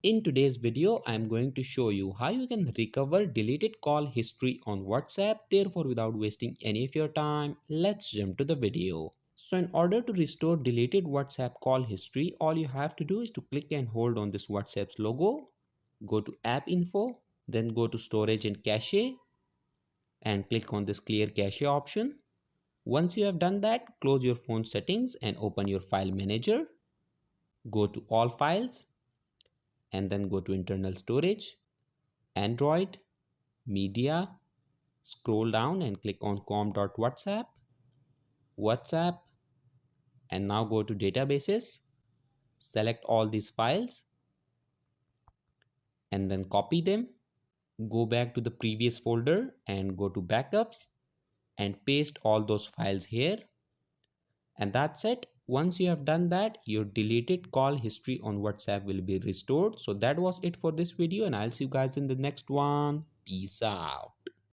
In today's video, I am going to show you how you can recover deleted call history on WhatsApp. Therefore, without wasting any of your time, let's jump to the video. So in order to restore deleted WhatsApp call history, all you have to do is to click and hold on this WhatsApp's logo, go to app info, then go to storage and cache and click on this clear cache option. Once you have done that, close your phone settings and open your file manager. Go to all files and then go to internal storage, Android, media, scroll down and click on com.whatsapp, WhatsApp, and now go to databases, select all these files and then copy them. Go back to the previous folder and go to backups and paste all those files here. And that's it. Once you have done that, your deleted call history on WhatsApp will be restored. So that was it for this video and I'll see you guys in the next one. Peace out.